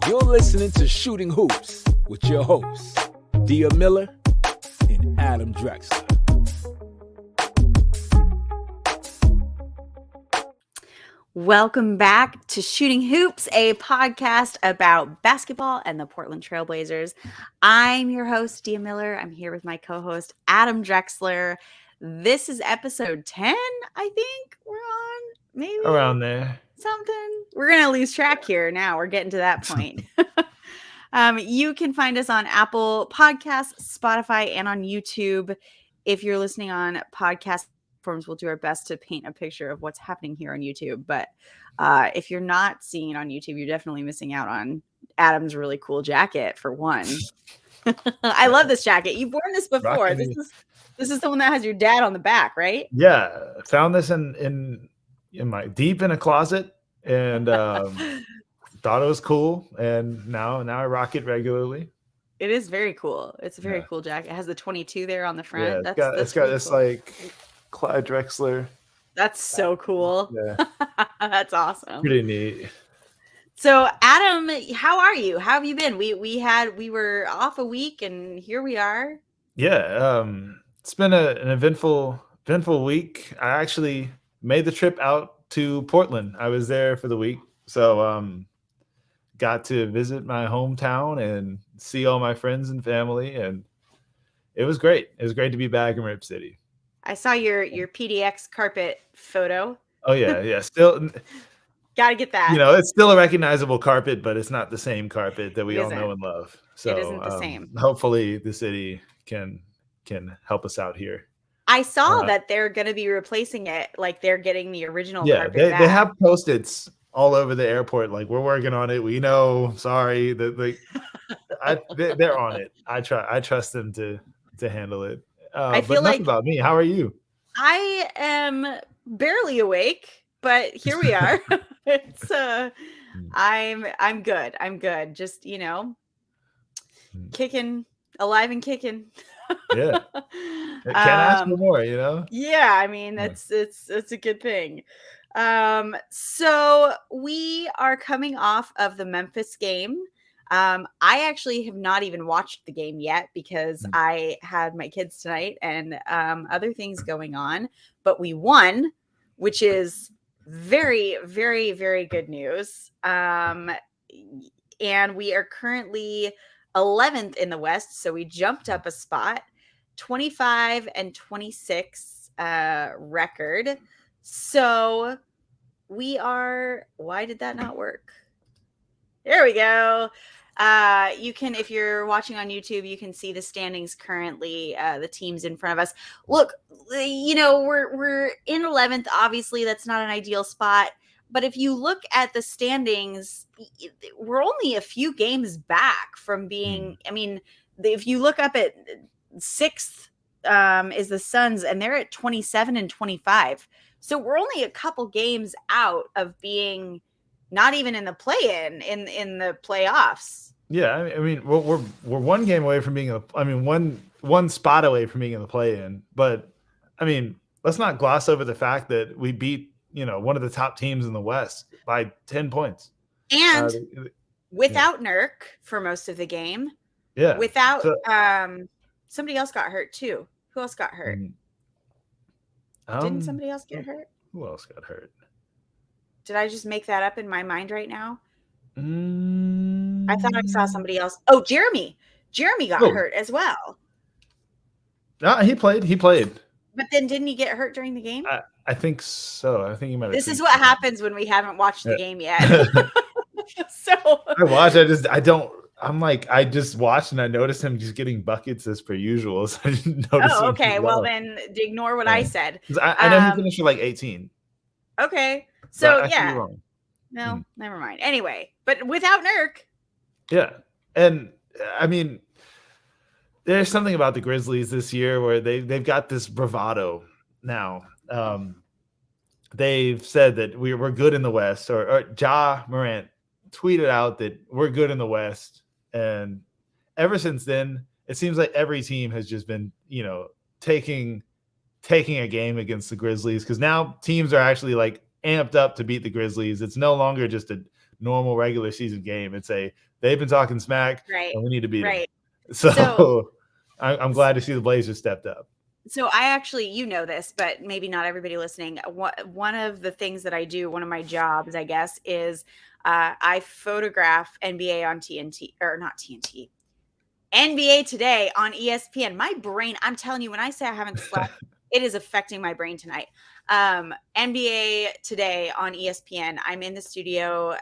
You're listening to Shooting Hoops with your hosts, Dia Miller and Adam Drexler. Welcome back to Shooting Hoops, a podcast about basketball and the Portland Trailblazers. I'm your host, Dia Miller. I'm here with my co-host, Adam Drexler. This is episode 10, I think we're on, maybe? Around there. Something. We're going to lose track here now. We're getting to that point. You can find us on Apple Podcasts, Spotify, and on YouTube. If you're listening on podcast platforms, we'll do our best to paint a picture of what's happening here on YouTube. But if you're not seeing it on YouTube, you're definitely missing out on Adam's really cool jacket, for one. I love this jacket. You've worn this before. This is the one that has your dad on the back, right? Yeah, found this in my deep in a closet and thought it was cool, and now I rock it regularly. It is very cool. It's a very cool jacket. It has the 22 there on the front. Yeah, it's got this cool, like Clyde Drexler. That's so cool. Yeah. That's awesome. Pretty neat. So Adam, how are you? How have you been? We were off a week and here we are. Yeah, it's been an eventful week. I actually made the trip out to Portland. I was there for the week. So got to visit my hometown and see all my friends and family, and it was great. It was great to be back in Rip City. I saw your PDX carpet photo. Oh yeah. Still got to get that. You know, it's still a recognizable carpet, but it's not the same carpet that we all know and love. So it isn't the same. Hopefully the city can help us out here. I saw that they're going to be replacing it. Like they're getting the original carpet back. They have Post-its all over the airport. Like, we're working on it. We know. Sorry. They're on it. I trust them to handle it. I but feel enough like about me. How are you? I am barely awake, but here we are. It's I'm good. I'm good. Just, kicking, alive and kicking. Yeah. Can't ask for more, Yeah, I mean, it's a good thing. So we are coming off of the Memphis game. I actually have not even watched the game yet because I had my kids tonight and other things going on, but we won, which is very, very, very good news. And we are currently 11th in the West, so we jumped up a spot, 25-26 record. So we are, why did that not work? There we go. You can, if you're watching on YouTube, you can see the standings currently, the teams in front of us. Look, we're in 11th. Obviously, that's not an ideal spot. But if you look at the standings, we're only a few games back from being, I mean, if you look up at 6th is the Suns, and they're at 27-25. So we're only a couple games out of being not even in the play-in, in the playoffs. Yeah, I mean, we're one game away from being one spot away from being in the play-in. But I mean, let's not gloss over the fact that we beat one of the top teams in the West by 10 points, and without Nurk for most of the game. Yeah, without somebody else got hurt too. Who else got hurt? Didn't somebody else get hurt? Who else got hurt? Did I just make that up in my mind right now? I thought I saw somebody else. Oh, Jerami got hurt as well. No, he played. But then didn't he get hurt during the game? I think so. I think he might have. This is what happens when we haven't watched the game yet. So I watched. I just watched and I noticed him just getting buckets as per usual. So I didn't notice. Oh, okay. Well, then ignore what I said. I know he finished with 18. Okay. So no, never mind. Anyway, but without Nurk. Yeah. And I mean, there's something about the Grizzlies this year where they've got this bravado now. They've said that we're good in the West, or Ja Morant tweeted out that we're good in the West. And ever since then, it seems like every team has just been, taking a game against the Grizzlies, because now teams are actually like amped up to beat the Grizzlies. It's no longer just a normal regular season game and say they've been talking smack Right. and we need to beat them. Right. So I'm glad to see the Blazers stepped up. So I actually, you know this, but maybe not everybody listening. One of the things that I do, one of my jobs, I guess, is I photograph NBA on TNT, or not TNT, NBA Today on ESPN. My brain, I'm telling you, when I say I haven't slept, it is affecting my brain tonight. NBA Today on ESPN. I'm in the studio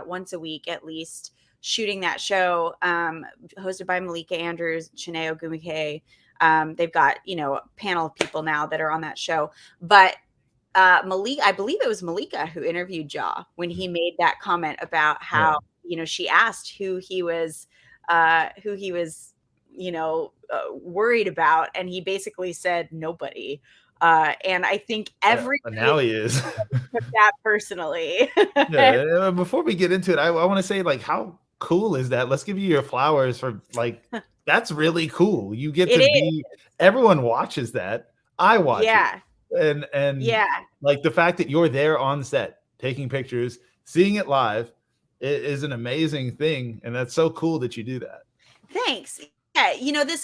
once a week at least, shooting that show, hosted by Malika Andrews, Chineo Gumike. They've got, a panel of people now that are on that show. But Malika, I believe it was Malika who interviewed Ja when he made that comment about how, she asked who he was, worried about. And he basically said nobody. And I think now he is took that personally. Before we get into it, I want to say, like, how cool is that? Let's give you your flowers for, like, that's really cool. You get to be, everyone watches that. I watch it. And like the fact that you're there on set, taking pictures, seeing it live, it is an amazing thing. And that's so cool that you do that. Thanks. Yeah,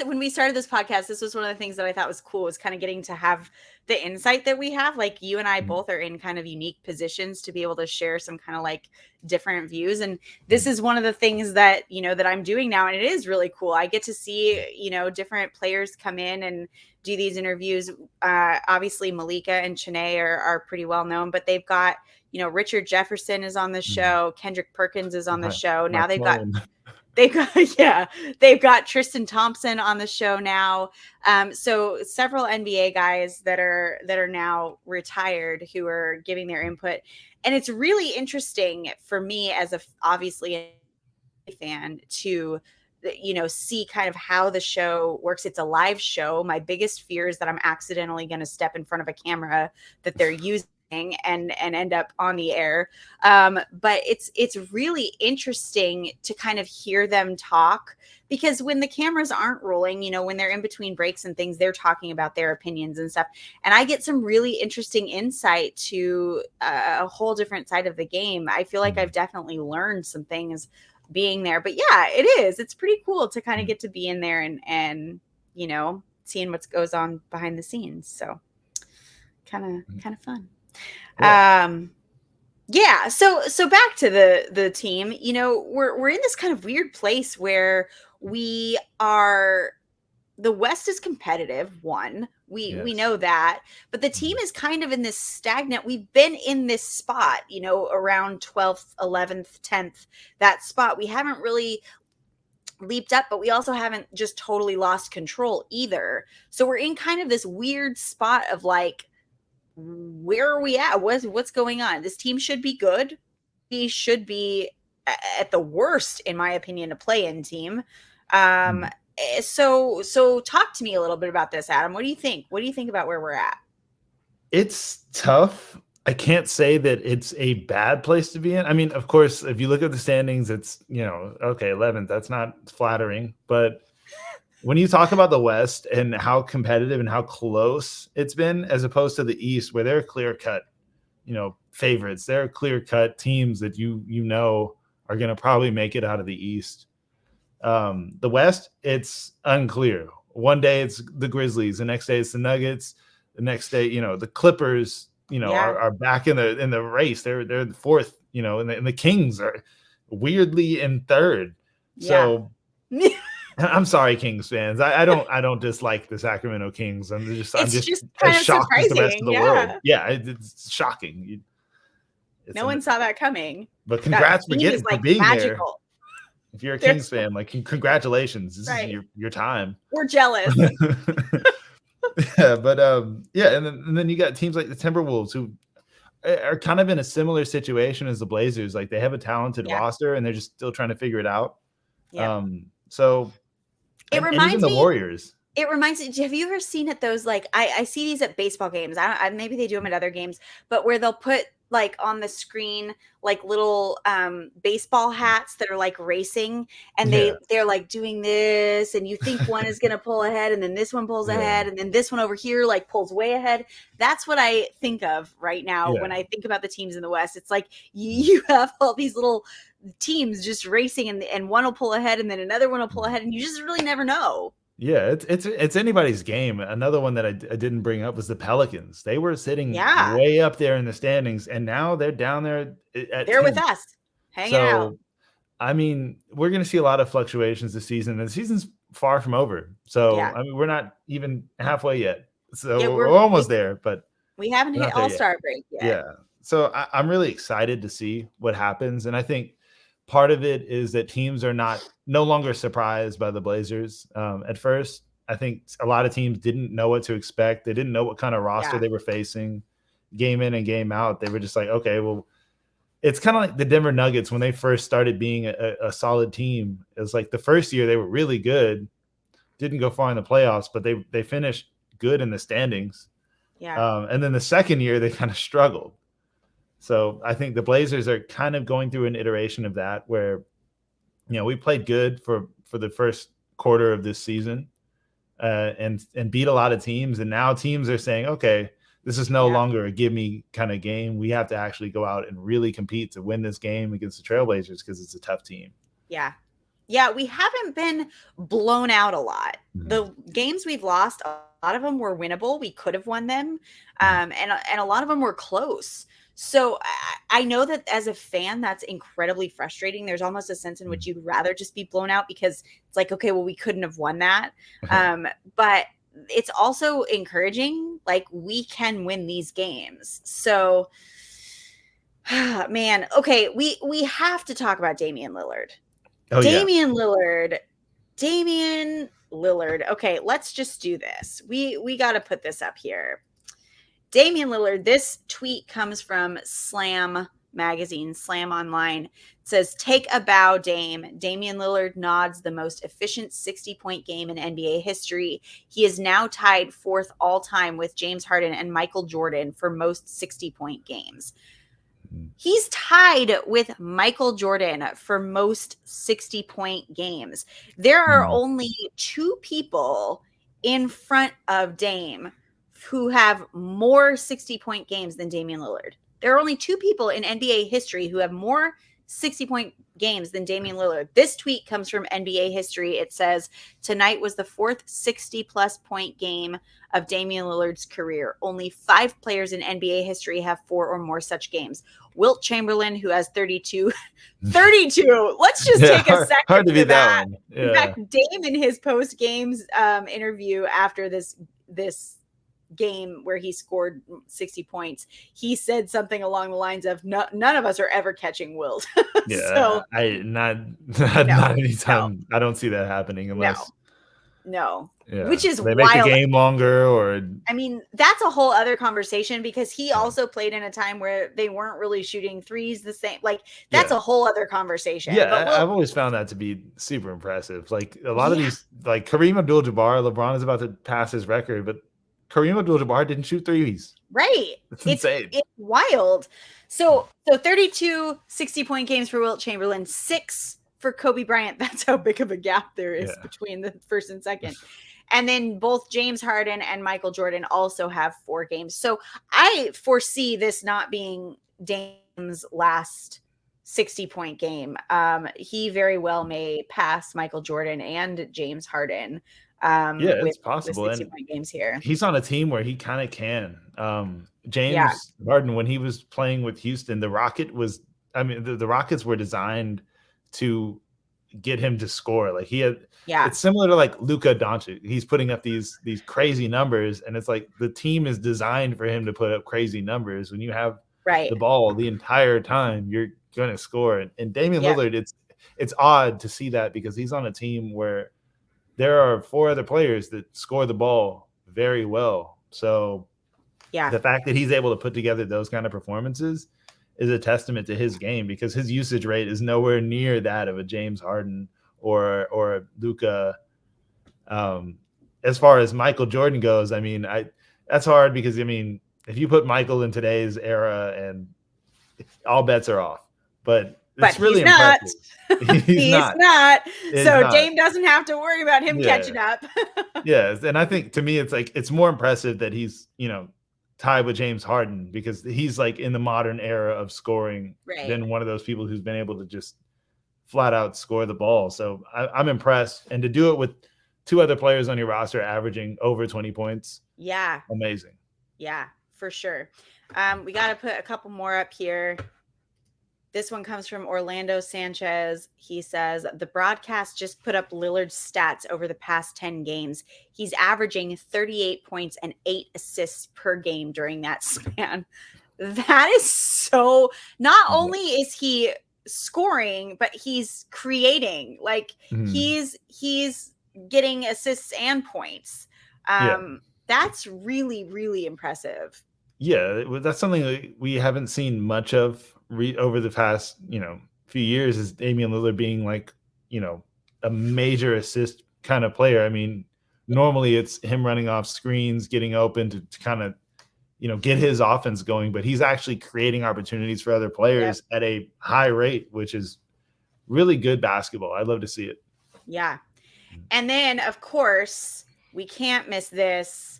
when we started this podcast, this was one of the things that I thought was cool, was kind of getting to have the insight that we have. Like, you and I both are in kind of unique positions to be able to share some kind of like different views. And this is one of the things that, that I'm doing now. And it is really cool. I get to see, different players come in and do these interviews. Obviously Malika and Chene are pretty well known, but they've got, Richard Jefferson is on the show. Kendrick Perkins is on the show. Now they've got Tristan Thompson on the show now. So several NBA guys that are now retired who are giving their input. And it's really interesting for me as obviously a fan to, see kind of how the show works. It's a live show. My biggest fear is that I'm accidentally going to step in front of a camera that they're using and end up on the air. But it's really interesting to kind of hear them talk, because when the cameras aren't rolling, when they're in between breaks and things, they're talking about their opinions and stuff. And I get some really interesting insight to a whole different side of the game. I feel like I've definitely learned some things being there. But yeah, it is. It's pretty cool to kind of get to be in there and seeing what goes on behind the scenes. So kind of fun. So back to the team, we're in this kind of weird place where we are, the West is competitive. We know that, but the team is kind of in this stagnant. We've been in this spot, around 12th, 11th, 10th, that spot. We haven't really leaped up, but we also haven't just totally lost control either. So we're in kind of this weird spot of like, where are we at? What's going on? This team should be good. We should be at the worst, in my opinion, a play-in team. So talk to me a little bit about this, Adam. What do you think? What do you think about where we're at? It's tough. I can't say that it's a bad place to be in. I mean, of course, if you look at the standings, it's, okay, 11th. That's not flattering, but when you talk about the West and how competitive and how close it's been, as opposed to the East, where they're clear-cut, favorites, they're clear-cut teams that are going to probably make it out of the East. The West, it's unclear. One day it's the Grizzlies, the next day it's the Nuggets, the next day, the Clippers, are back in the race. They're the fourth, and the Kings are weirdly in third. So. I'm sorry, Kings fans. I don't dislike the Sacramento Kings. I'm just as shocked as the rest of the world. Yeah, it's shocking. No one saw that coming. But congrats for being magical there. If you're a Kings fan, like, congratulations. This is your time. We're jealous. But and then you got teams like the Timberwolves, who are kind of in a similar situation as the Blazers. Like, they have a talented roster and they're just still trying to figure it out. So it reminds me the Warriors. It reminds me, have you ever seen it? Those, like, I see these at baseball games. Maybe they do them at other games, but where they'll put like on the screen like little baseball hats that are like racing, and they're like doing this, and you think one is going to pull ahead, and then this one pulls ahead, and then this one over here like pulls way ahead. That's what I think of right now when I think about the teams in the West. It's like you have all these little teams just racing, and one will pull ahead, and then another one will pull ahead, and you just really never know. Yeah, it's anybody's game. Another one that I didn't bring up was the Pelicans. They were sitting way up there in the standings, and now they're down there at they're 10th. with us, hanging out. I mean, we're going to see a lot of fluctuations this season, and the season's far from over. So, I mean, we're not even halfway yet. So we're almost there, but we haven't hit All-Star break yet. Yeah. So I'm really excited to see what happens, and I think part of it is that teams are no longer surprised by the Blazers. At first, I think a lot of teams didn't know what to expect. They didn't know what kind of roster they were facing game in and game out. They were just like, okay, well, it's kind of like the Denver Nuggets when they first started being a solid team. It was like the first year they were really good, didn't go far in the playoffs, but they finished good in the standings. Yeah. And then the second year they kind of struggled. So I think the Blazers are kind of going through an iteration of that where, we played good for the first quarter of this season and beat a lot of teams. And now teams are saying, okay, this is no longer a give me kind of game. We have to actually go out and really compete to win this game against the Trailblazers because it's a tough team. Yeah. Yeah, we haven't been blown out a lot. Mm-hmm. The games we've lost, a lot of them were winnable. We could have won them. And a lot of them were close. So I know that as a fan, that's incredibly frustrating. There's almost a sense in which you'd rather just be blown out because it's like, okay, well, we couldn't have won that. But it's also encouraging. Like, we can win these games. So, man, okay, we have to talk about Damian Lillard. Oh, Damian Lillard. Okay, let's just do this. We got to put this up here. Damian Lillard, this tweet comes from Slam magazine, Slam Online. It says, take a bow, Dame. Damian Lillard nods the most efficient 60-point game in NBA history. He is now tied fourth all-time with James Harden and Michael Jordan for most 60-point games. He's tied with Michael Jordan for most 60-point games. There are only two people in front of Dame who have more 60-point games than Damian Lillard. There are only two people in NBA history who have more 60-point games than Damian Lillard. This tweet comes from NBA history. It says, tonight was the fourth 60-plus point game of Damian Lillard's career. Only 5 players in NBA history have 4 or more such games. Wilt Chamberlain, who has 32. 32! Let's just take a second hard to for beat that one. Yeah. In fact, Dame in his post-games interview after this game where he scored 60 points, he said something along the lines of, none of us are ever catching Wilt. So not anytime. I don't see that happening unless which is they wild. Make the game longer, or I mean, that's a whole other conversation because he also played in a time where they weren't really shooting threes the same. Like, that's a whole other conversation. Yeah, but I've always found that to be super impressive. Like, a lot of these, like Kareem Abdul-Jabbar, LeBron is about to pass his record, but Kareem Abdul-Jabbar didn't shoot threes. Right. It's insane. It's wild. So 32 60-point games for Wilt Chamberlain, 6 for Kobe Bryant. That's how big of a gap there is between the first and second. And then both James Harden and Michael Jordan also have 4 games. So I foresee this not being Dame's last 60-point game. He very well may pass Michael Jordan and James Harden. It's possible. With 60-point games here. He's on a team where he kind of can. James Harden, when he was playing with Houston, the Rockets were designed to get him to score. Like, it's similar to like Luka Doncic. He's putting up these crazy numbers, and it's like the team is designed for him to put up crazy numbers. When you have the ball the entire time, you're going to score. And Damian Lillard, it's odd to see that because he's on a team where there are 4 other players that score the ball very well. So the fact that he's able to put together those kind of performances is a testament to his game, because his usage rate is nowhere near that of a James Harden or Luka. As far as Michael Jordan goes, I mean, that's hard because, I mean, if you put Michael in today's era and all bets are off. But But it's really he's not. impressive. He's not. It's So not. Dame doesn't have to worry about him Yeah. catching up. Yes, and I think to me it's more impressive that he's tied with James Harden, because he's like in the modern era of scoring Right. than one of those people who's been able to just flat out score the ball. So I'm impressed, and to do it with two other players on your roster averaging over 20 points, Yeah. amazing. Yeah, for sure. We got to put a couple more up here. This one comes from Orlando Sanchez. He says, the broadcast just put up Lillard's stats over the past 10 games. He's averaging 38 points and 8 assists per game during that span. That is so, not only is he scoring, but he's creating. Like he's getting assists and points. That's really, really impressive. Yeah, that's something that we haven't seen much of over the past, few years, is Damian Lillard being like, a major assist kind of player. I mean, normally it's him running off screens, getting open to kind of, get his offense going, but he's actually creating opportunities for other players at a high rate, which is really good basketball. I'd love to see it. Yeah. And then, of course, we can't miss this.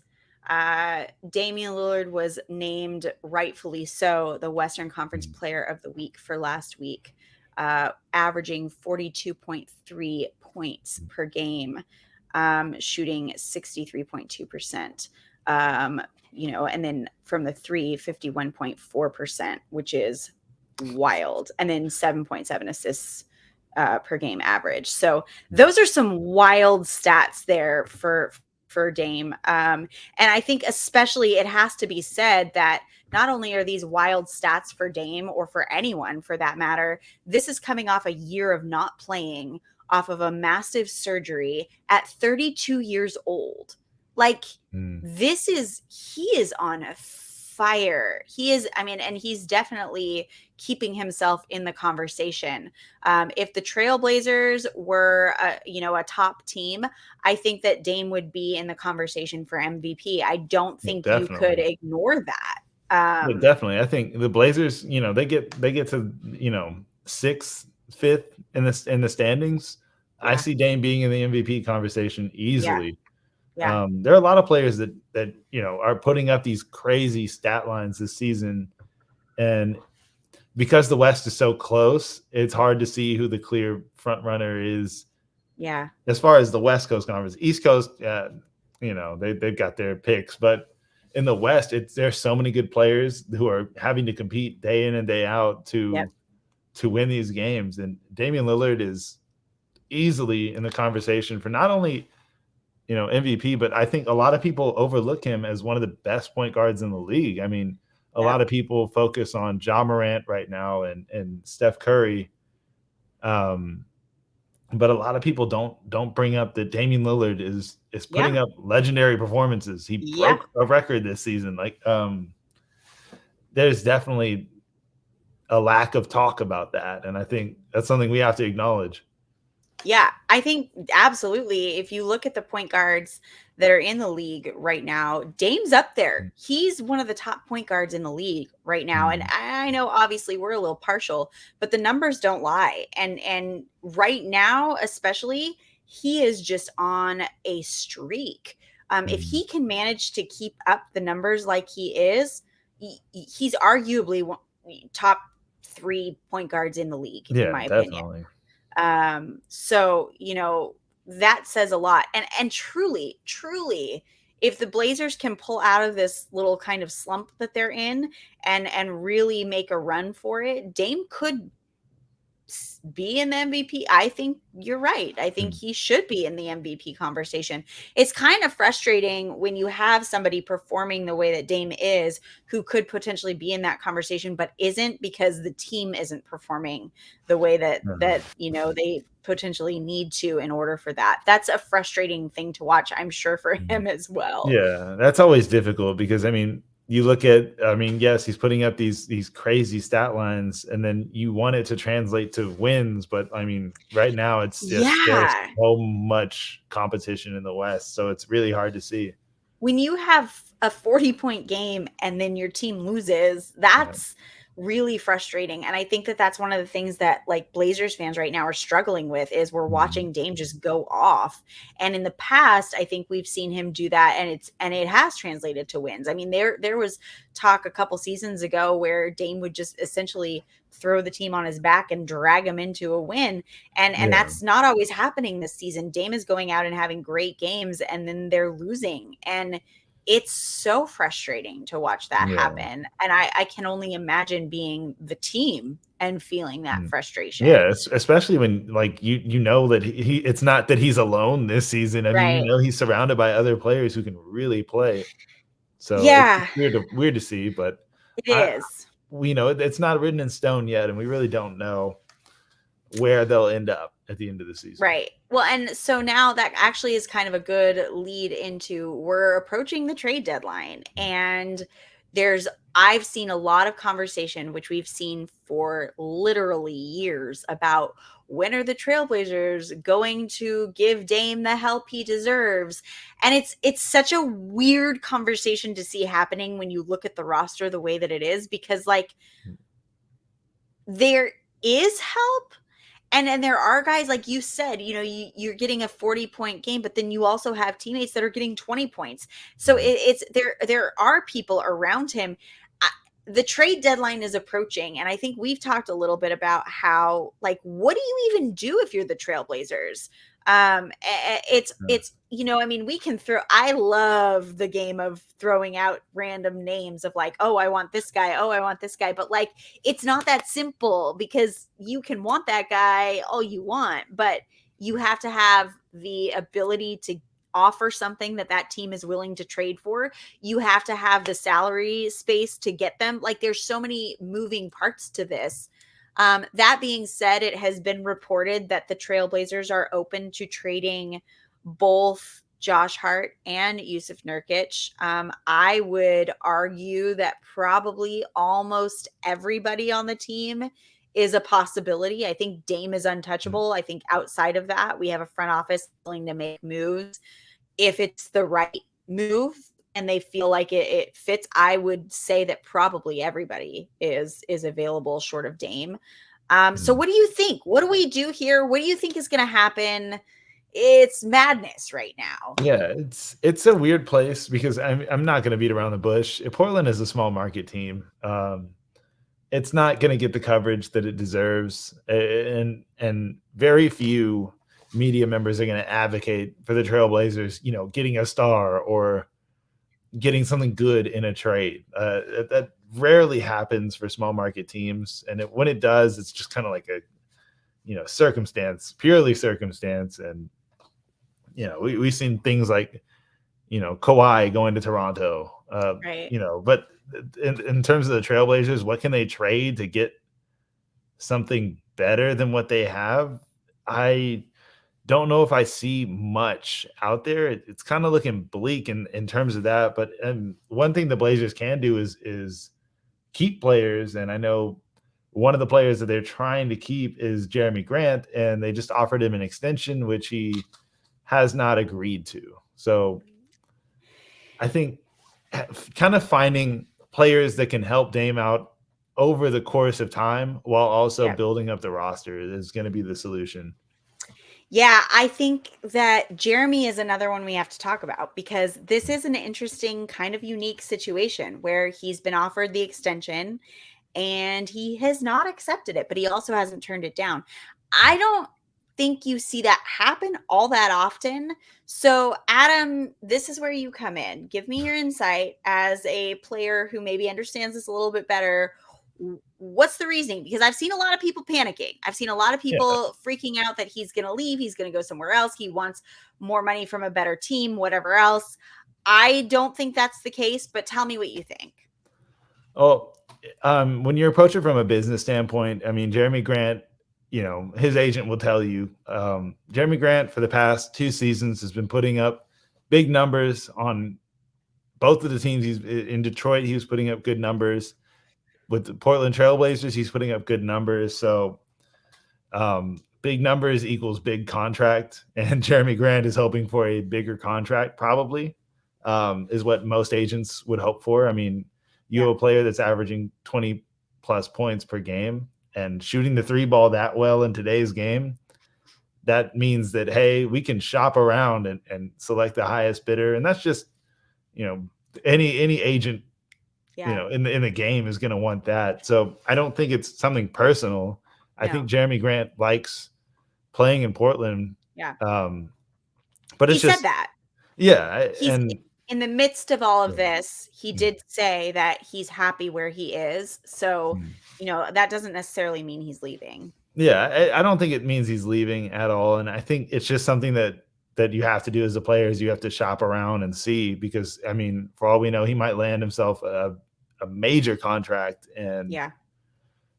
Damian Lillard was named, rightfully so, the Western Conference Player of the Week for last week, averaging 42.3 points per game, shooting 63.2%. And then from the 51.4%, which is wild. And then 7.7 assists per game average. So those are some wild stats there for Dame. And I think especially it has to be said that not only are these wild stats for Dame, or for anyone for that matter, this is coming off a year of not playing, off of a massive surgery at 32 years old. Like he is on fire. He is, and he's definitely keeping himself in the conversation. If the Trailblazers were, a top team, I think that Dame would be in the conversation for MVP. I don't think you could ignore that. Definitely. I think the Blazers, they get to, 6th, 5th in the standings. Yeah. I see Dame being in the MVP conversation easily. Yeah. There are a lot of players that are putting up these crazy stat lines this season, and because the West is so close, it's hard to see who the clear front runner is. Yeah. As far as the West Coast Conference, East Coast, they've got their picks, but in the West, there's so many good players who are having to compete day in and day out to win these games, and Damian Lillard is easily in the conversation for not only MVP, but I think a lot of people overlook him as one of the best point guards in the league. I mean, a lot of people focus on Ja Morant right now and Steph Curry, but a lot of people don't bring up that Damian Lillard is putting up legendary performances. He broke a record this season. Like, there's definitely a lack of talk about that, and I think that's something we have to acknowledge. Yeah, I think absolutely. If you look at the point guards that are in the league right now, Dame's up there. He's one of the top point guards in the league right now. And I know obviously we're a little partial, but the numbers don't lie. And right now, especially, he is just on a streak. If he can manage to keep up the numbers like he is, he's arguably top 3 point guards in the league, in my opinion. So, that says a lot. And truly, if the Blazers can pull out of this little kind of slump that they're in and really make a run for it, Dame could be in the MVP. I think you're right. I think he should be in the MVP conversation. It's kind of frustrating when you have somebody performing the way that Dame is, who could potentially be in that conversation, but isn't, because the team isn't performing the way that they potentially need to in order for that. That's a frustrating thing to watch, I'm sure, for him as well. Yeah, that's always difficult because, you look at, yes, he's putting up these crazy stat lines, and then you want it to translate to wins. But right now it's just there's so much competition in the West. So it's really hard to see. When you have a 40-point game and then your team loses, that's really frustrating. And I think that that's one of the things that like Blazers fans right now are struggling with is we're watching Dame just go off. And in the past, I think we've seen him do that, and it has translated to wins. I mean, there was talk a couple seasons ago where Dame would just essentially throw the team on his back and drag him into a win. And that's not always happening this season. Dame is going out and having great games, and then they're losing. And it's so frustrating to watch that happen. And I can only imagine being the team and feeling that frustration. Yeah, especially when like you know that he it's not that he's alone this season. I mean, you know he's surrounded by other players who can really play. So yeah, it's weird to see, but it is. We know it's not written in stone yet, and we really don't know where they'll end up at the end of the season. Right. Well, and so now that actually is kind of a good lead into we're approaching the trade deadline, and I've seen a lot of conversation, which we've seen for literally years, about when are the Trailblazers going to give Dame the help he deserves? And it's such a weird conversation to see happening when you look at the roster the way that it is, because like there is help. And there are guys, like you said, you know, you're getting a 40-point game, but then you also have teammates that are getting 20 points. So it's there are people around him. The trade deadline is approaching, and I think we've talked a little bit about how, like, what do you even do if you're the Trailblazers? It's you know, I mean, I love the game of throwing out random names of like, oh, I want this guy, oh, I want this guy, but like it's not that simple, because you can want that guy all you want, but you have to have the ability to offer something that team is willing to trade for. You have to have the salary space to get them. Like there's so many moving parts to this. That being said, it has been reported that the Trailblazers are open to trading both Josh Hart and Jusuf Nurkic. I would argue that probably almost everybody on the team is a possibility. I think Dame is untouchable. I think outside of that, we have a front office willing to make moves if it's the right move and they feel like it fits. I would say that probably everybody is available short of Dame. So what do you think? What do we do here? What do you think is going to happen? It's madness right now. Yeah, it's a weird place because I'm not going to beat around the bush. Portland is a small market team. It's not going to get the coverage that it deserves, and very few media members are going to advocate for the Trailblazers, you know, getting a star or getting something good in a trade. That rarely happens for small market teams, and when it does, it's just kind of like a, you know, purely circumstance. And you know, we've seen things like, you know, Kawhi going to Toronto, right? You know, but in terms of the Trailblazers, what can they trade to get something better than what they have? I don't know if I see much out there. It's kind of looking bleak in terms of that. But one thing the Blazers can do is keep players. And I know one of the players that they're trying to keep is Jerami Grant, and they just offered him an extension, which he has not agreed to. So I think kind of finding players that can help Dame out over the course of time while also building up the roster is going to be the solution. Yeah, I think that Jerami is another one we have to talk about, because this is an interesting kind of unique situation where he's been offered the extension and he has not accepted it, but he also hasn't turned it down. I don't think you see that happen all that often. So, Adam, this is where you come in. Give me your insight as a player who maybe understands this a little bit better. What's the reasoning? Because I've seen a lot of people panicking. I've seen a lot of people freaking out that he's going to leave. He's going to go somewhere else. He wants more money from a better team, whatever else. I don't think that's the case, but tell me what you think. Oh, when you approach it from a business standpoint, I mean, Jerami Grant, you know, his agent will tell you, Jerami Grant for the past 2 seasons has been putting up big numbers on both of the teams. He's in Detroit. He was putting up good numbers. With the Portland Trailblazers, he's putting up good numbers. So big numbers equals big contract. And Jerami Grant is hoping for a bigger contract, probably, is what most agents would hope for. I mean, you have a player that's averaging 20 plus points per game, and shooting the three ball that well in today's game, that means that, hey, we can shop around and select the highest bidder. And that's just, any agent, Yeah. in the game is going to want that. So I don't think it's something personal. I think Jerami Grant likes playing in Portland. Yeah. But he it's just said that. Yeah, He's in the midst of all of this, he Mm. did say that he's happy where he is. So, that doesn't necessarily mean he's leaving. Yeah, I don't think it means he's leaving at all. And I think it's just something that you have to do as a player is you have to shop around and see, because I mean, for all we know, he might land himself a major contract, and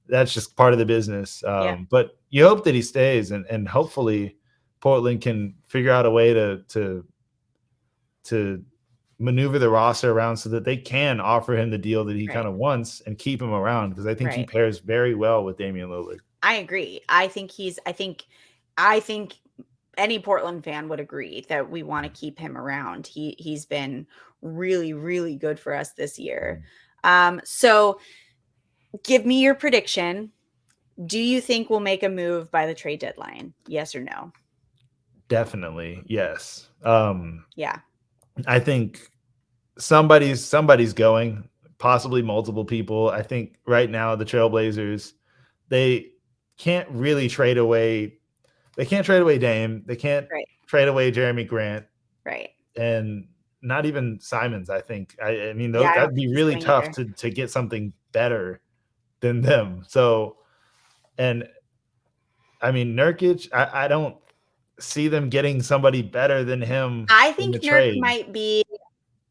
that's just part of the business. But you hope that he stays, and hopefully Portland can figure out a way to maneuver the roster around so that they can offer him the deal that he kind of wants and keep him around, because I think he pairs very well with Damian Lillard. I agree. I think any Portland fan would agree that we want to keep him around. He's been really, really good for us this year. So give me your prediction. Do you think we'll make a move by the trade deadline? Yes or no? Definitely. Yes. Yeah. I think somebody's going, possibly multiple people. I think right now the Trailblazers, they can't really trade away. They can't trade away Dame. They can't trade away Jerami Grant. Right. And not even Simons, I think. I mean, that'd be really tough to get something better than them. So, and I mean, Nurkic, I don't see them getting somebody better than him. I think Nurk might be.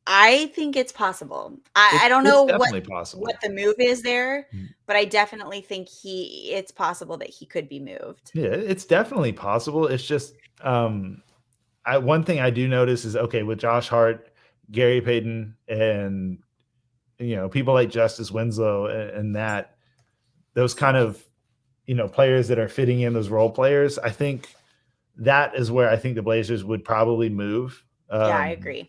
I think it's possible. I don't know what the move is there, but I definitely think it's possible that he could be moved. Yeah, it's definitely possible. It's just one thing I do notice is, okay, with Josh Hart, Gary Payton, and people like Justice Winslow and that, those kind of players that are fitting in, those role players, I think that is where I think the Blazers would probably move. I agree.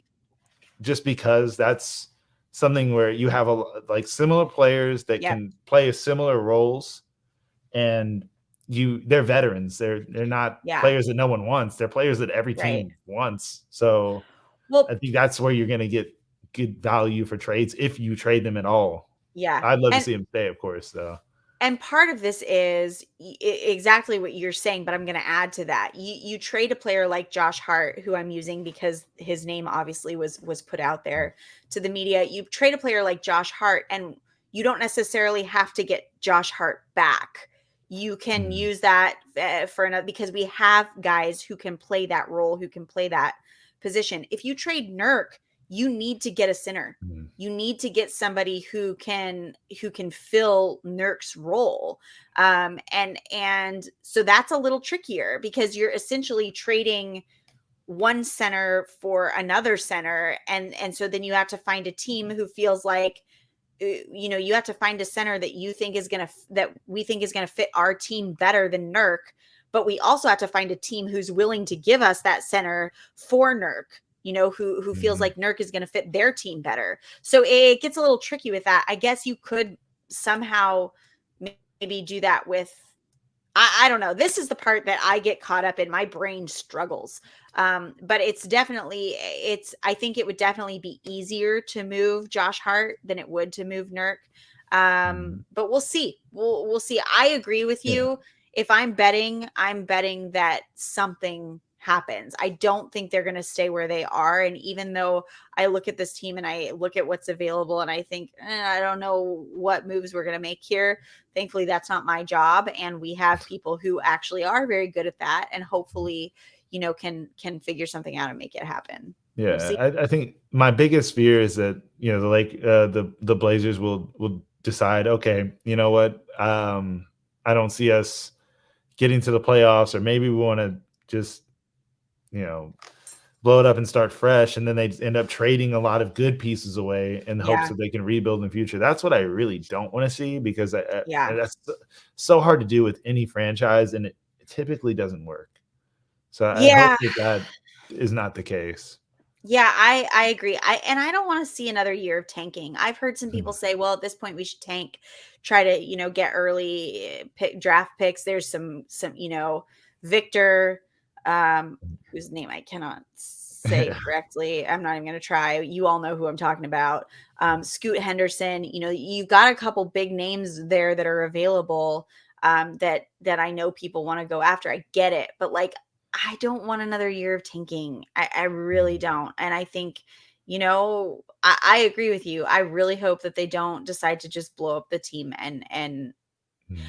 Just because that's something where you have similar players that can play similar roles, and they're veterans. They're not players that no one wants. They're players that every team wants. So I think that's where you're going to get good value for trades if you trade them at all. Yeah. I'd love to see him stay, of course, though. And part of this is exactly what you're saying, but I'm going to add to that. You trade a player like Josh Hart, who I'm using because his name obviously was put out there to the media. You trade a player like Josh Hart, and you don't necessarily have to get Josh Hart back. You can use that for another, because we have guys who can play that role, who can play that position. If you trade Nurk, you need to get a center. You need to get somebody who can fill Nurk's role. And so that's a little trickier, because you're essentially trading one center for another center. And so then you have to find a team who feels like, you have to find a center that we think is going to fit our team better than Nurk. But we also have to find a team who's willing to give us that center for Nurk, who feels like Nurk is going to fit their team better. So it gets a little tricky with that. I guess you could somehow maybe do that with, I don't know. This is the part that I get caught up in. My brain struggles. But I think it would definitely be easier to move Josh Hart than it would to move Nurk. But we'll see. We'll see. I agree with you. If I'm betting that something happens. I don't think they're going to stay where they are. And even though I look at this team and I look at what's available and I think, I don't know what moves we're going to make here. Thankfully, that's not my job. And we have people who actually are very good at that, and hopefully, can figure something out and make it happen. Yeah. I think my biggest fear is that, the Blazers will decide, okay, you know what? I don't see us getting to the playoffs, or maybe we want to just, blow it up and start fresh. And then they end up trading a lot of good pieces away in the hopes that they can rebuild in the future. That's what I really don't want to see, because that's so hard to do with any franchise, and it typically doesn't work. So I hope that is not the case. Yeah, I agree. I don't want to see another year of tanking. I've heard some people Mm. say, well, at this point we should tank, try to, get early draft picks. There's some, Victor, whose name I cannot say correctly. I'm not even going to try. You all know who I'm talking about. Scoot Henderson, you've got a couple big names there that are available, that I know people want to go after. I get it. But like, I don't want another year of tanking. I really don't. And I think, I agree with you. I really hope that they don't decide to just blow up the team. And Mm.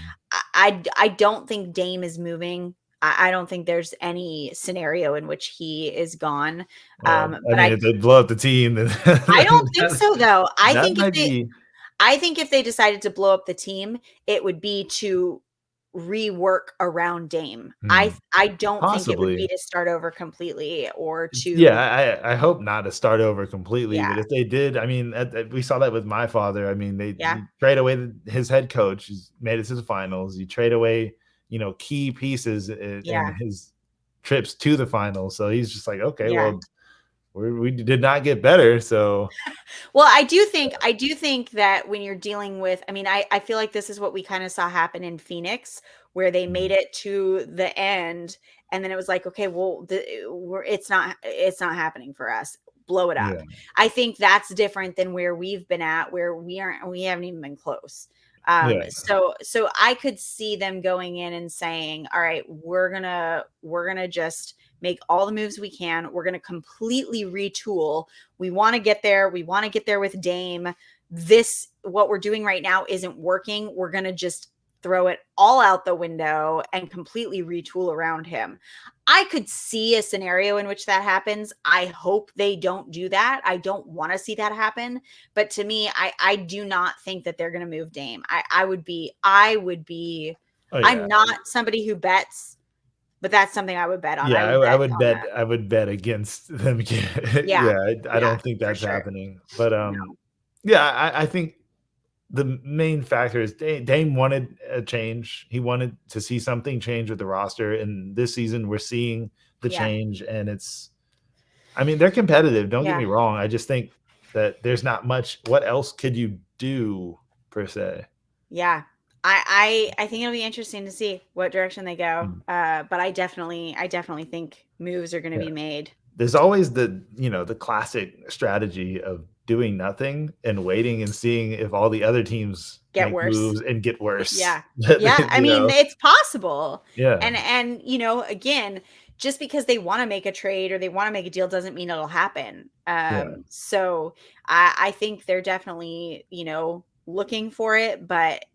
I don't think Dame is moving. I don't think there's any scenario in which he is gone. Well, I But mean, if they blow up the team, then I don't think so though. that might be I think if they decided to blow up the team, it would be to rework around Dame. I don't think it would be possibly. to start over completely or to Yeah, I hope not to start over completely, yeah, but if they did, I mean, we saw that with my father. I mean, yeah, you trade away his head coach, who's made it to the finals. You trade away, key pieces in yeah, his trips to the finals. So he's just like, okay, yeah. well, we did not get better. So Well, I do think that when you're dealing with, I mean, I feel like this is what we kind of saw happen in Phoenix, where they made mm, it to the end, and then it was like, okay, well, it's not happening for us. Blow it up. yeah, I think that's different than where we've been at, where we haven't even been close. yeah, So I could see them going in and saying, all right, we're gonna just make all the moves we can. We're gonna completely retool. We want to get there. We want to get there with Dame. What we're doing right now isn't working. We're going to just throw it all out the window and completely retool around him. I could see a scenario in which that happens. I hope they don't do that. I don't want to see that happen. But to me, I do not think that they're going to move Dame. oh I'm yeah, not somebody who bets, but that's something I would bet on. yeah. I would I bet would on bet that. I would bet against them. Yeah. Yeah, I Yeah, don't think for that's sure. happening. But No. yeah, I think the main factor is Dame wanted a change. He wanted to see something change with the roster, and this season we're seeing the Yeah. change, and I mean, they're competitive. Don't get Yeah. me wrong. I just think that there's not much. What else could you do per se? Yeah. I think it'll be interesting to see what direction they go. Mm. But I definitely think moves are going to Yeah. be made. There's always the classic strategy of doing nothing and waiting and seeing if all the other teams Get make worse. moves and get worse. Yeah. Yeah. I mean, it's possible. Yeah. And again, just because they want to make a trade or they want to make a deal doesn't mean it'll happen. Yeah. So I think they're definitely, looking for it, but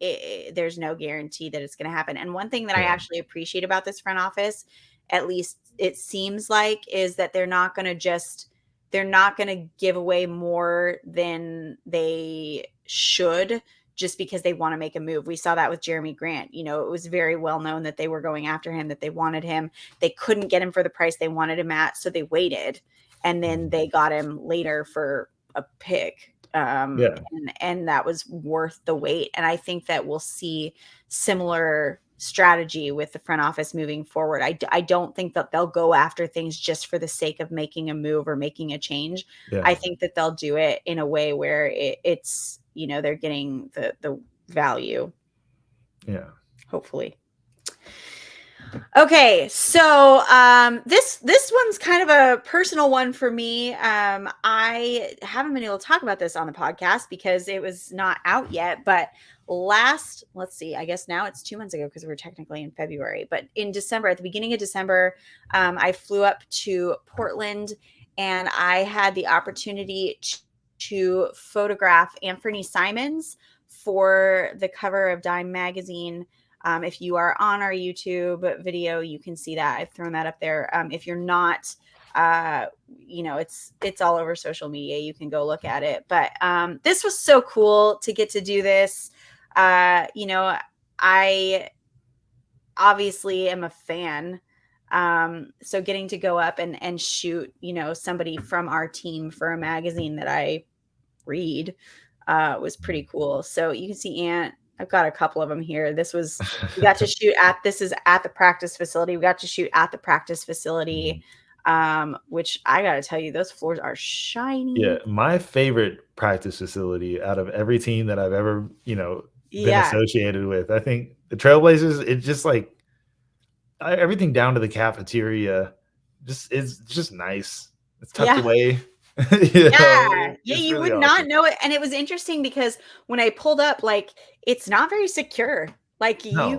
there's no guarantee that it's going to happen. And one thing that I Yeah. actually appreciate about this front office, at least it seems like, is that they're not going to give away more than they should just because they want to make a move. We saw that with Jerami Grant. It was very well known that they were going after him, that they wanted him. They couldn't get him for the price they wanted him at, so they waited, and then they got him later for a pick. Yeah. And that was worth the wait. And I think that we'll see similar strategy with the front office moving forward. I don't think that they'll go after things just for the sake of making a move or making a change. I Yeah. think that they'll do it in a way where it's they're getting the value, Yeah. hopefully. Okay, so this one's kind of a personal one for me. I haven't been able to talk about this on the podcast because it was not out yet, but let's see, I guess now it's 2 months ago because we're technically in February, but in December, at the beginning of December, I flew up to Portland and I had the opportunity to photograph Anfernee Simons for the cover of Dime magazine. If you are on our YouTube video, you can see that. I've thrown that up there. If you're not, it's all over social media. You can go look at it. But this was so cool to get to do this. I obviously am a fan. So getting to go up and shoot, somebody from our team for a magazine that I read was pretty cool. So you can see Ant. I've got a couple of them here. We got to shoot this is at the practice facility. We got to shoot at the practice facility. which I gotta tell you, those floors are shiny. Yeah, my favorite practice facility out of every team that I've ever, been Yeah. associated with. I think the Trailblazers, it's just like everything down to the cafeteria is just nice. It's tucked Yeah. away. Yeah. Yeah, It's you really would not awesome. know it. And it was interesting because when I pulled up, like, it's not very secure. Like, No.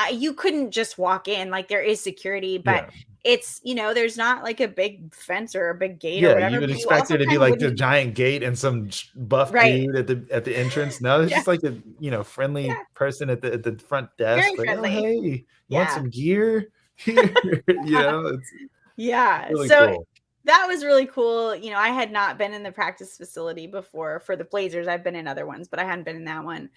you couldn't just walk in. Like, there is security, but Yeah. it's, there's not like a big fence or a big gate or Yeah, you whatever, would but you expect also there to be kind of like the wouldn't. giant gate and some buff Right. dude at the entrance. No, it's Yeah. just like a, friendly Yeah. person at the front desk. Very Like, oh friendly. hey, you want Yeah. some gear? Here. It's Yeah. really So cool. that was really cool. I had not been in the practice facility before for the Blazers. I've been in other ones, but I hadn't been in that one.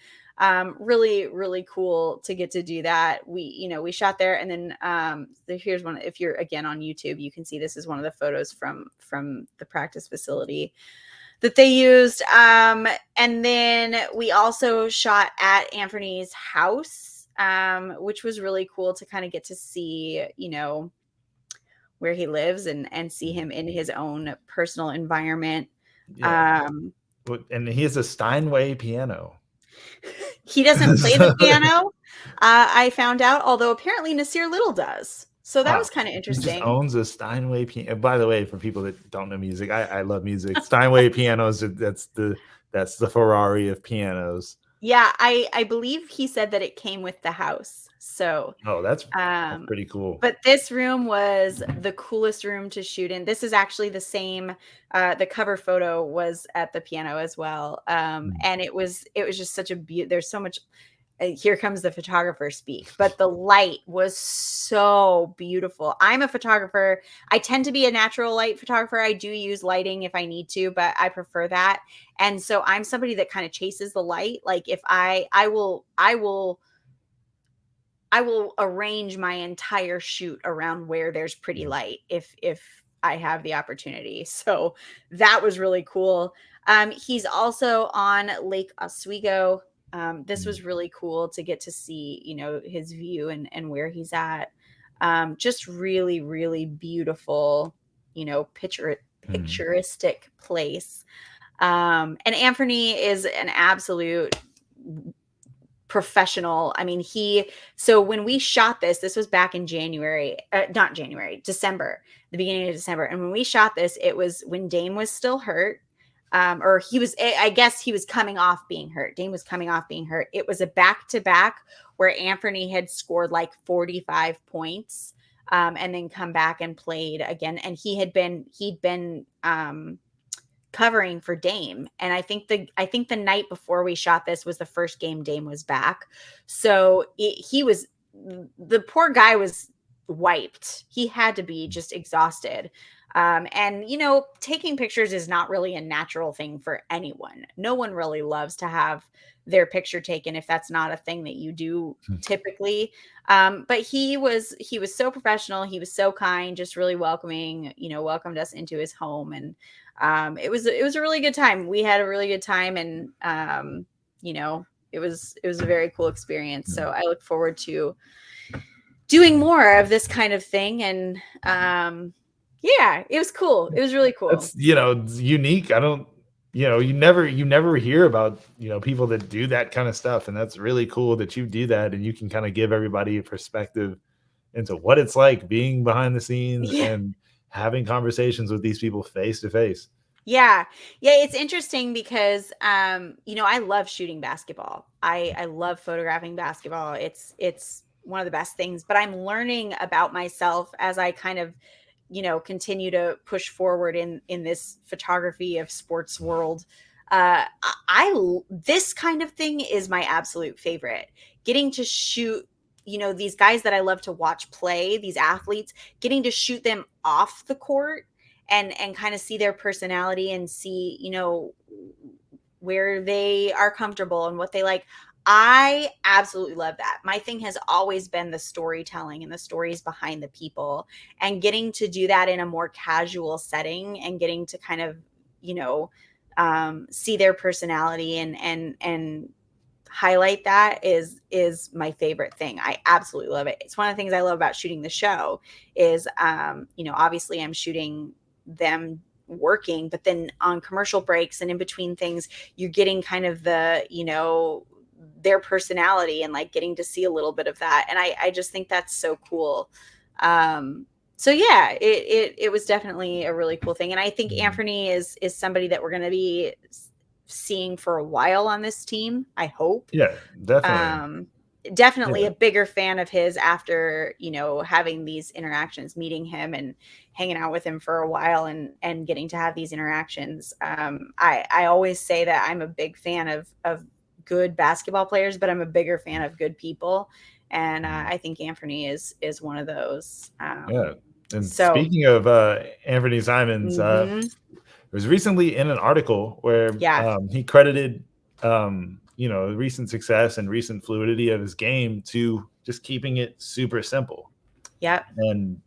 Really, really cool to get to do that. We shot there, and then here's one. If you're again on YouTube, you can see this is one of the photos from the practice facility that they used. And then we also shot at Anfernee's house, which was really cool to kind of get to see, where he lives and see him in his own personal environment. Yeah. Um, And he has a Steinway piano. he doesn't play the So piano, I found out, although apparently Nasir Little does. So that was kind of he just interesting. owns a Steinway piano. By the way, for people that don't know music, I love music. Steinway pianos, that's the Ferrari of pianos. Yeah, I believe he said that it came with the house. So Oh, that's um pretty cool. but this room was the coolest room to shoot in. This is actually the same. The cover photo was at the piano as well, and it was just such a beauty. There's so much. Here comes the photographer speak, but the light was so beautiful. I'm a photographer. I tend to be a natural light photographer. I do use lighting if I need to, but I prefer that. And so I'm somebody that kind of chases the light. Like if I will arrange my entire shoot around where there's pretty light if I have the opportunity. So that was really cool. He's also on Lake Oswego. This was really cool to get to see, his view and where he's at. Just really, really beautiful, picturistic place. And Anfernee is an absolute professional. So when we shot this was back in December, the beginning of December. And when we shot this, it was when Dame was still hurt. Or I guess he was coming off being hurt. Dame was coming off being hurt. It was a back-to-back where Anfernee had scored like 45 points, and then come back and played again. And he'd been covering for Dame. And I think the night before we shot this was the first game Dame was back. So the poor guy was wiped. He had to be just exhausted. And taking pictures is not really a natural thing for anyone. No one really loves to have their picture taken if that's not a thing that you do typically. But he was so professional. He was so kind, just really welcoming, welcomed us into his home. And it was a really good time. We had a really good time, and it was a very cool experience. So I look forward to doing more of this kind of thing. And yeah, it was cool. It was really cool. It's unique. I don't you never hear about people that do that kind of stuff, and that's really cool that you do that, and you can kind of give everybody a perspective into what it's like being behind the scenes and having conversations with these people face to face. Yeah. It's interesting because, I love shooting basketball. I love photographing basketball. It's one of the best things, but I'm learning about myself as I kind of, continue to push forward in this photography of sports world. This kind of thing is my absolute favorite. Getting to shoot, these guys that I love to watch play, these athletes, getting to shoot them off the court and kind of see their personality and see, where they are comfortable and what they like. I absolutely love that. My thing has always been the storytelling and the stories behind the people, and getting to do that in a more casual setting and getting to kind of, see their personality and highlight that is my favorite thing. I absolutely love it. It's one of the things I love about shooting the show is, obviously I'm shooting them working, but then on commercial breaks and in between things, you're getting kind of the, their personality and like getting to see a little bit of that. And I just think that's so cool. So yeah, it was definitely a really cool thing. And I think Anfernee is somebody that we're going to be seeing for a while on this team, I hope. Yeah, definitely. Definitely a bigger fan of his after, having these interactions, meeting him and hanging out with him for a while and getting to have these interactions. I always say that I'm a big fan of good basketball players, but I'm a bigger fan of good people. And I think Anfernee is one of those. And speaking of Anfernee Simons, was recently in an article where he credited recent success and recent fluidity of his game to just keeping it super simple. Yep. And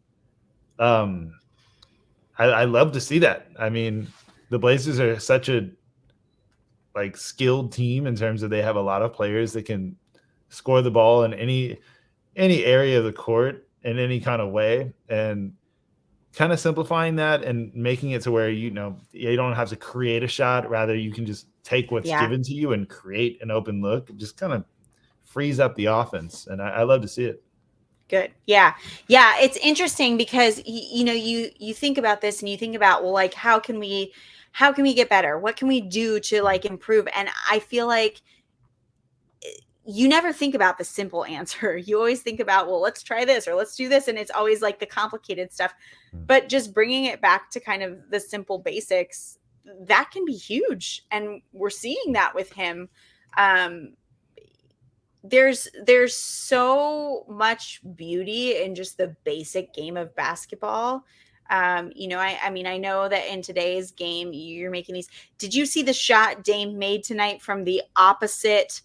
I love to see that. I mean, the Blazers are such a skilled team in terms of they have a lot of players that can score the ball in any area of the court in any kind of way, and kind of simplifying that and making it to where you don't have to create a shot, rather you can just take what's given to you and create an open look. It just kind of frees up the offense, and I love to see it. Good. Yeah. It's interesting because you think about this and you think about, well, like how can we get better? What can we do to improve? And I feel like you never think about the simple answer. You always think about, well, let's try this or let's do this. And it's always the complicated stuff, but just bringing it back to kind of the simple basics, that can be huge. And we're seeing that with him. There's so much beauty in just the basic game of basketball. I know that in today's game, you're making these. Did you see the shot Dame made tonight from the opposite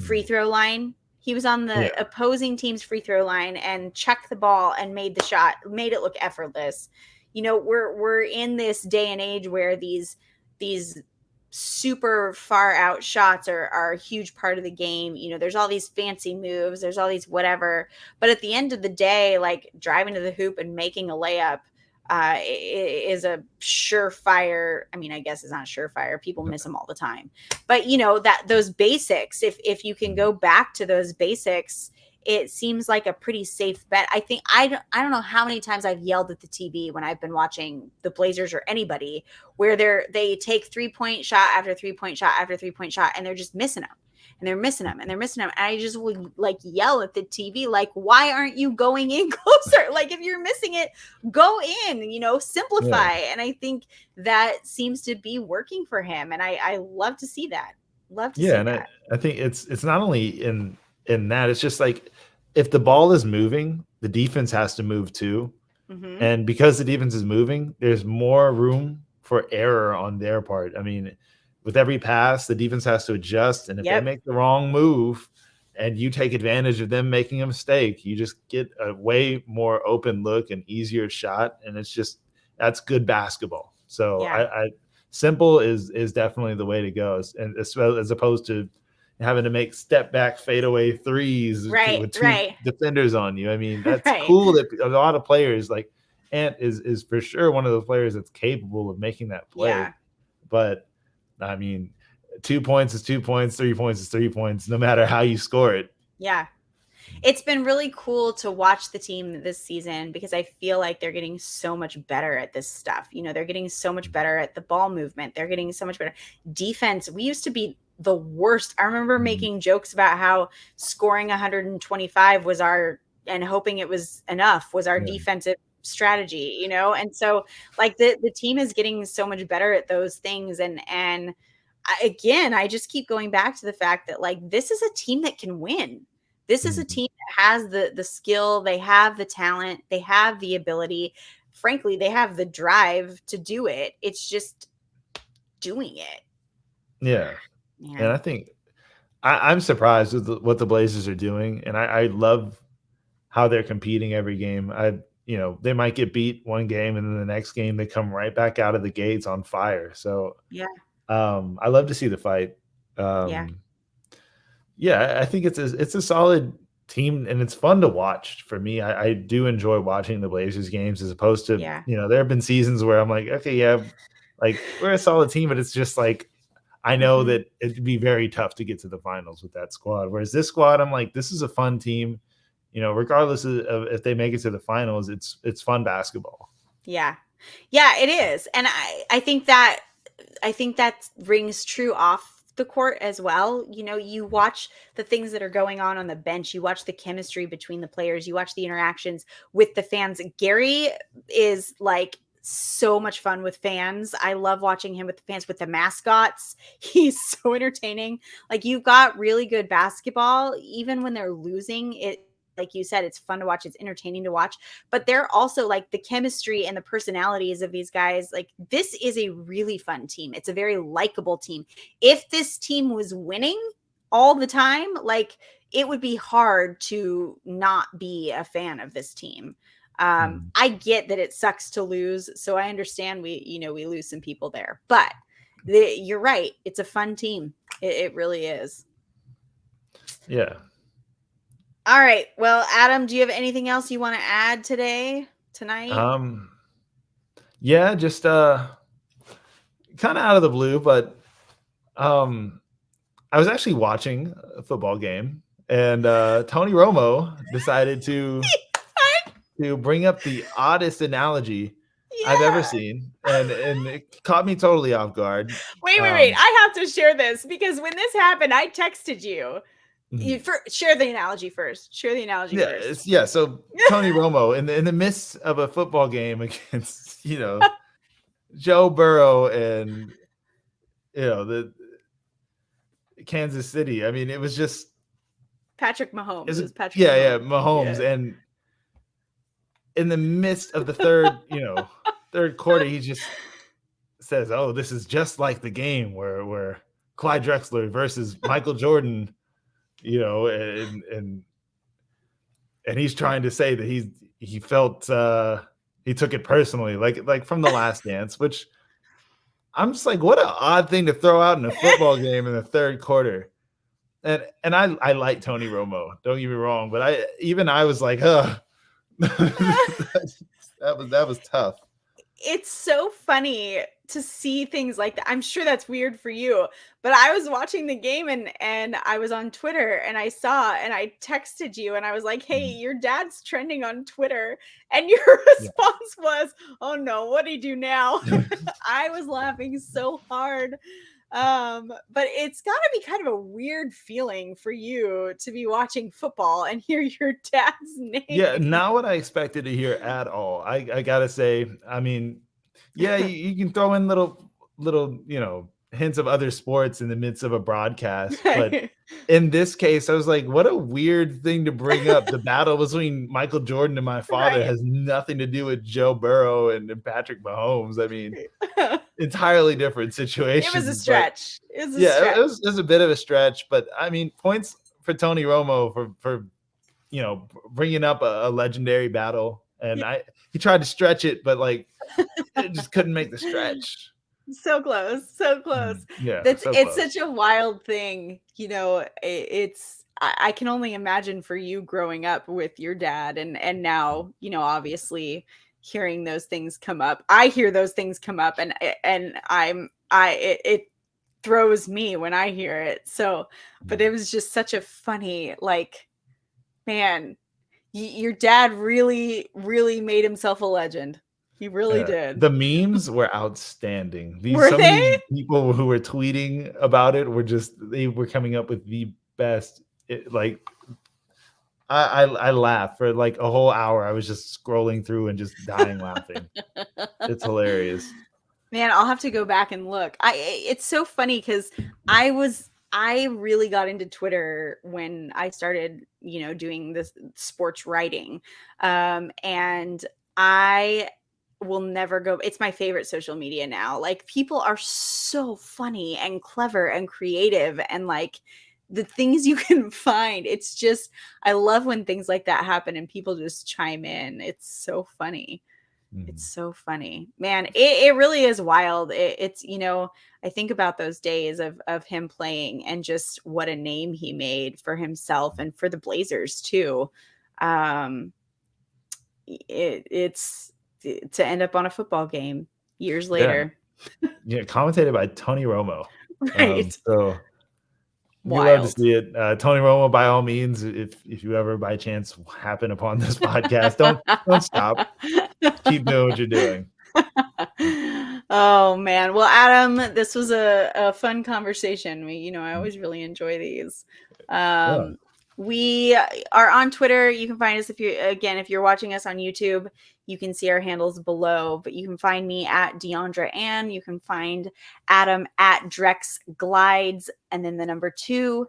free throw line? He was on the opposing team's free throw line and chucked the ball and made the shot, made it look effortless. We're in this day and age where these super far out shots are a huge part of the game. There's all these fancy moves, there's all these whatever, but at the end of the day, driving to the hoop and making a layup is a surefire. I mean, I guess it's not surefire. People miss them all the time, but that those basics, if you can go back to those basics, it seems like a pretty safe bet. I think I don't know how many times I've yelled at the TV when I've been watching the Blazers or anybody where they take 3-point shot after 3-point shot after 3-point shot and they're just missing them. And they're missing them, and they're missing them. And I just would yell at the TV, why aren't you going in closer? If you're missing it, go in, simplify. Yeah. And I think that seems to be working for him. And I love to see that. See and that. I think it's not only in that, it's just if the ball is moving, the defense has to move too. Mm-hmm. And because the defense is moving, there's more room for error on their part. I mean, with every pass, the defense has to adjust. And if they make the wrong move and you take advantage of them making a mistake, you just get a way more open look and easier shot. And that's good basketball. So I simple is definitely the way to go. And as opposed to having to make step back fadeaway threes with two defenders on you. I mean, that's cool that a lot of players Ant is for sure one of the players that's capable of making that play. Yeah. But I mean, 2 points is 2 points, 3 points is 3 points, no matter how you score it. Yeah. It's been really cool to watch the team this season because I feel like they're getting so much better at this stuff. They're getting so much better at the ball movement. They're getting so much better. Defense, we used to be the worst. I remember making jokes about how scoring 125 was and hoping it was enough was our defensive strategy, and so the team is getting so much better at those things. And I just keep going back to the fact that this is a team that can win. This is a team that has the skill, they have the talent, they have the ability. Frankly, they have the drive to do it. It's just doing it. Yeah. And I think I'm surprised with what the Blazers are doing. And I love how they're competing every game. They might get beat one game and then the next game they come right back out of the gates on fire. So I love to see the fight. Yeah, I think it's a solid team, and it's fun to watch for me. I do enjoy watching the Blazers games as opposed to, Yeah. there have been seasons where I'm like, okay, yeah, like we're a solid team, but it's just like I know Mhm. that it'd be very tough to get to the finals with that squad. Whereas this squad, I'm like, this is a fun team. Regardless of if they make it to the finals, it's fun basketball. Yeah. Yeah, it is. And I think that rings true off the court as well. You watch the things that are going on the bench, you watch the chemistry between the players, you watch the interactions with the fans. Gary is like so much fun with fans. I love watching him with the fans, with the mascots. He's so entertaining. Like, you've got really good basketball, even when they're losing it. Like you said, it's fun to watch. It's entertaining to watch. But they're also like the chemistry and the personalities of these guys. Like, this is a really fun team. It's a very likable team. If this team was winning all the time, like, it would be hard to not be a fan of this team. I get that it sucks to lose, so I understand we lose some people there, but you're right. It's a fun team. It really is. Yeah. All right. Well, Adam, do you have anything else you want to add tonight? Yeah, just kind of out of the blue, but I was actually watching a football game, and Tony Romo decided to bring up the oddest analogy I've ever Yeah. seen, and it caught me totally off guard. Wait. I have to share this because when this happened, I texted you. Share the analogy first. Yeah. So Tony Romo in the midst of a football game against Joe Burrow and the Kansas City. I mean, it was just Patrick Mahomes. It was Patrick yeah, Mahomes. Mahomes, Yeah. and in the midst of the third quarter, he just says, "Oh, this is just like the game where Clyde Drexler versus Michael Jordan." And he's trying to say that he felt he took it personally, like from The Last Dance, which I'm just like, what an odd thing to throw out in a football game in the third quarter. And I like Tony Romo, don't get me wrong, but I was like, that was tough. It's so funny to see things like that. I'm sure that's weird for you, but I was watching the game and I was on Twitter and I saw and I texted you and I was like, "Hey, your dad's trending on Twitter." And your response was, "Oh no, what do you do now?" I was laughing so hard. But it's got to be kind of a weird feeling for you to be watching football and hear your dad's name. Yeah, not what I expected to hear at all. I gotta say, I mean, yeah, you can throw in little hints of other sports in the midst of a broadcast, but in this case, I was like, what a weird thing to bring up. The battle between Michael Jordan and my father has nothing to do with Joe Burrow and Patrick Mahomes. I mean, entirely different situations. It was a stretch. It was a bit of a stretch, but I mean, points for Tony Romo for bringing up a legendary battle, and he tried to stretch it, but like it just couldn't make the stretch. So close. Yeah, It's close. such a wild thing. I can only imagine for you growing up with your dad and now, obviously hearing those things come up. I hear those things come up and it throws me when I hear it. So, but it was just such a funny, like, man, your dad really, really made himself a legend. He really did. The memes were outstanding. Were they? These people who were tweeting about it they were coming up with the best. I laughed for like a whole hour. I was just scrolling through and just dying laughing. It's hilarious. Man, I'll have to go back and look. It's so funny because I really got into Twitter when I started, doing this sports writing. And I will never go. It's my favorite social media now. Like, people are so funny and clever and creative, and like the things you can find. It's just, I love when things like that happen and people just chime in. It's so funny. It's so funny, man. It really is wild. It's, I think about those days of him playing and just what a name he made for himself and for the Blazers too. It's to end up on a football game years later. Yeah, commentated by Tony Romo. Right. So we love to see it. Tony Romo, by all means, if you ever by chance happen upon this podcast, don't stop. Keep doing what you're doing. Oh man. Well, Adam, this was a fun conversation. I always really enjoy these. We are on Twitter. You can find us if you're watching us on YouTube, you can see our handles below, but you can find me at Deandra Ann. You can find Adam at Drex Glides, and then the number 2.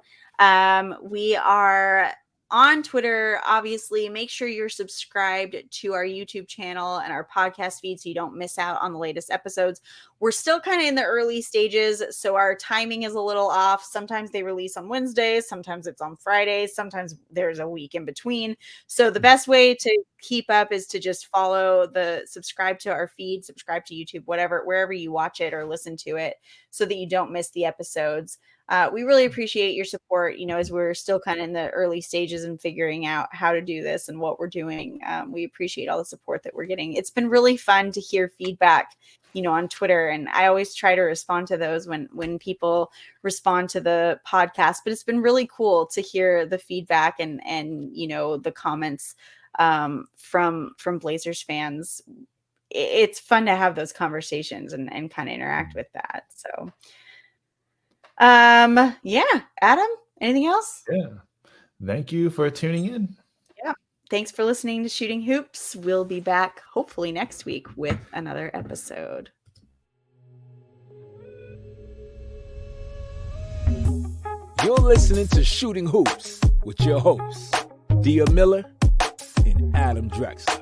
We are on Twitter. Obviously, make sure you're subscribed to our YouTube channel and our podcast feed so you don't miss out on the latest episodes. We're still kind of in the early stages, so our timing is a little off. Sometimes they release on Wednesdays, sometimes it's on Fridays, sometimes there's a week in between. So the best way to keep up is to just subscribe to our feed, subscribe to YouTube, wherever you watch it or listen to it, so that you don't miss the episodes. We really appreciate your support, as we're still kind of in the early stages and figuring out how to do this and what we're doing. We appreciate all the support that we're getting. It's been really fun to hear feedback, on Twitter. And I always try to respond to those when people respond to the podcast, but it's been really cool to hear the feedback and the comments from Blazers fans. It's fun to have those conversations and kind of interact with that. So yeah, Adam, anything else? Yeah. Thank you for tuning in. Yeah. Thanks for listening to Shooting Hoops. We'll be back hopefully next week with another episode. You're listening to Shooting Hoops with your hosts, Dia Miller and Adam Drexler.